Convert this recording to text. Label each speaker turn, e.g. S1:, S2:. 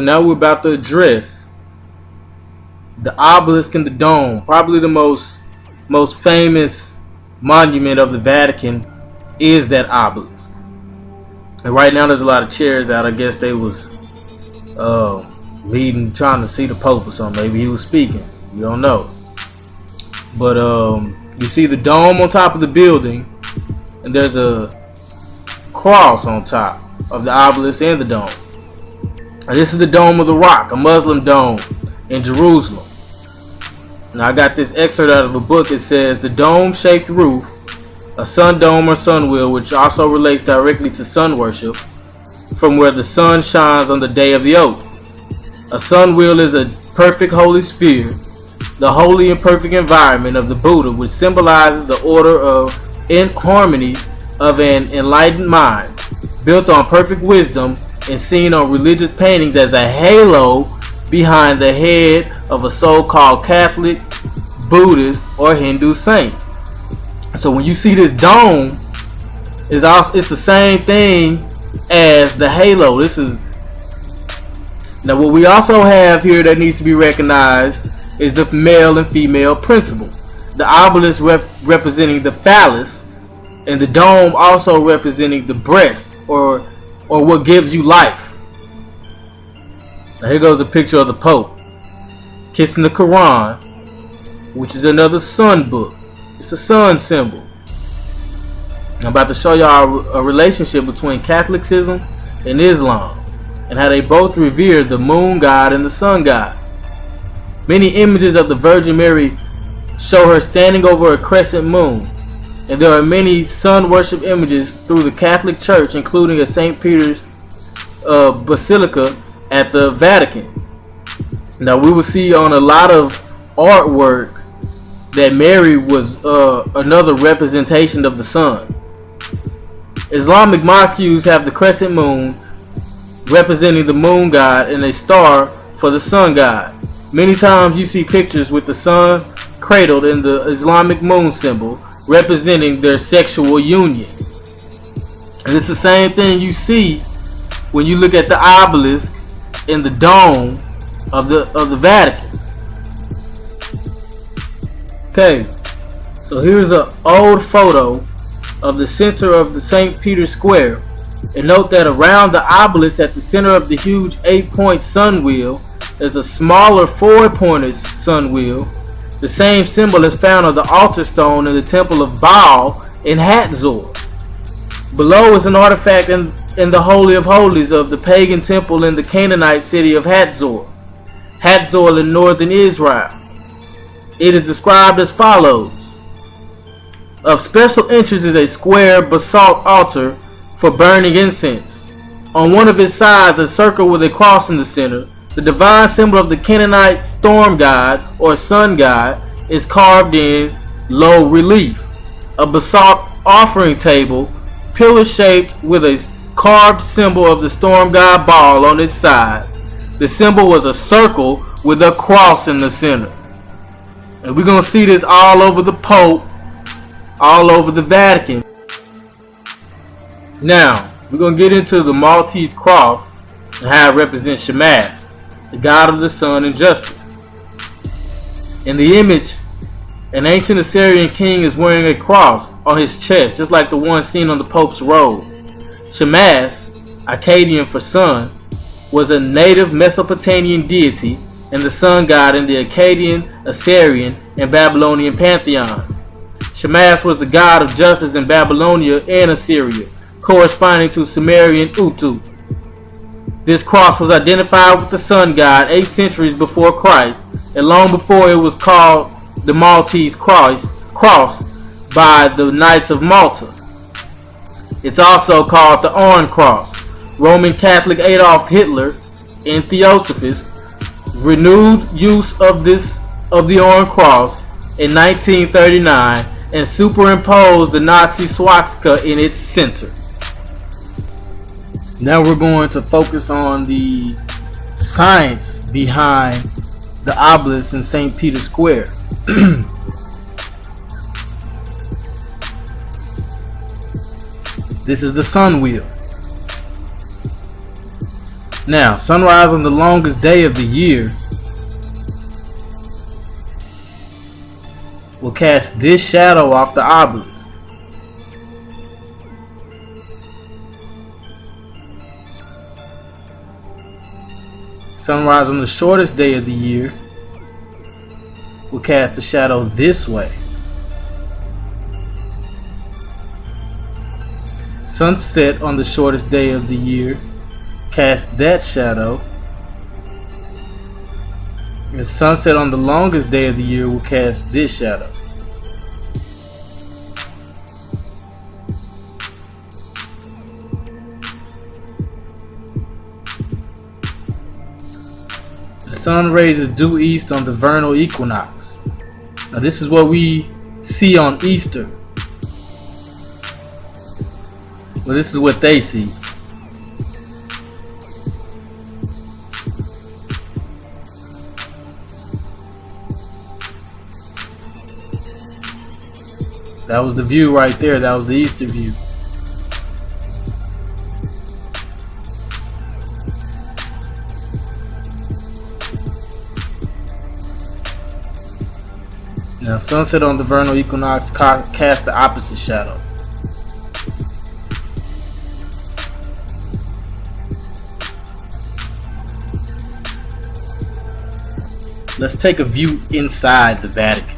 S1: Now we're about to address the obelisk and the dome. Probably the most famous monument of the Vatican is that obelisk. And right now there's a lot of chairs out. I guess they was meeting, trying to see the Pope or something. Maybe he was speaking. You don't know. But you see the dome on top of the building, and there's a cross on top of the obelisk and the dome. And this is the Dome of the Rock, a Muslim dome in Jerusalem. Now I got this excerpt out of a book. It says, the dome-shaped roof, a sun dome or sun wheel, which also relates directly to sun worship, from where the sun shines on the day of the oath. A sun wheel is a perfect holy sphere, the holy and perfect environment of the Buddha, which symbolizes the order of harmony of an enlightened mind, built on perfect wisdom and seen on religious paintings as a halo behind the head of a so-called Catholic, Buddhist, or Hindu saint. So when you see this dome, it's the same thing as the halo. Now what we also have here that needs to be recognized is the male and female principle. The obelisk representing the phallus, and the dome also representing the breast, or what gives you life. Now here goes a picture of the Pope kissing the Quran, which is another sun book. It's a sun symbol. I'm about to show y'all a relationship between Catholicism and Islam, and how they both revere the moon god and the sun god. Many images of the Virgin Mary show her standing over a crescent moon, and there are many sun worship images through the Catholic Church, including a St. Peter's Basilica at the Vatican. Now we will see on a lot of artwork that Mary was another representation of the sun. Islamic mosques have the crescent moon representing the moon god and a star for the sun god. Many times you see pictures with the sun cradled in the Islamic moon symbol, representing their sexual union. And it's the same thing you see when you look at the obelisk in the dome of the Vatican. Okay, so here's an old photo of the center of the St. Peter's Square, and note that around the obelisk at the center of the huge 8-point sun wheel is a smaller 4-pointed sun wheel. The same symbol is found on the altar stone in the temple of Baal in Hatzor. Below is an artifact in the Holy of Holies of the pagan temple in the Canaanite city of Hatzor in northern Israel. It is described as follows. Of special interest is a square basalt altar for burning incense. On one of its sides, a circle with a cross in the center. The divine symbol of the Canaanite storm god or sun god is carved in low relief. A basalt offering table, pillar shaped with a carved symbol of the storm god Baal on its side. The symbol was a circle with a cross in the center. And we're going to see this all over the Pope, all over the Vatican. Now, we're going to get into the Maltese cross and how it represents Shamash, the god of the sun and justice. In the image, an ancient Assyrian king is wearing a cross on his chest, just like the one seen on the Pope's robe. Shamash, Akkadian for sun, was a native Mesopotamian deity and the sun god in the Akkadian, Assyrian, and Babylonian pantheons. Shamash was the god of justice in Babylonia and Assyria, corresponding to Sumerian Utu. This cross was identified with the sun god 8 centuries before Christ, and long before it was called the Maltese cross by the Knights of Malta. It's also called the Orange Cross. Roman Catholic Adolf Hitler and Theosophist renewed use of the Orange Cross in 1939 and superimposed the Nazi swastika in its center. Now we're going to focus on the science behind the obelisk in St. Peter's Square. This is the sun wheel. Now, sunrise on the longest day of the year will cast this shadow off the obelisk. Sunrise on the shortest day of the year will cast the shadow this way. Sunset on the shortest day of the year cast that shadow. And sunset on the longest day of the year will cast this shadow. The sun raises due east on the vernal equinox. Now this is what we see on Easter. Well, this is what they see. That was the view right there. That was the Easter view. Now, sunset on the vernal equinox cast the opposite shadow. Let's take a view inside the Vatican.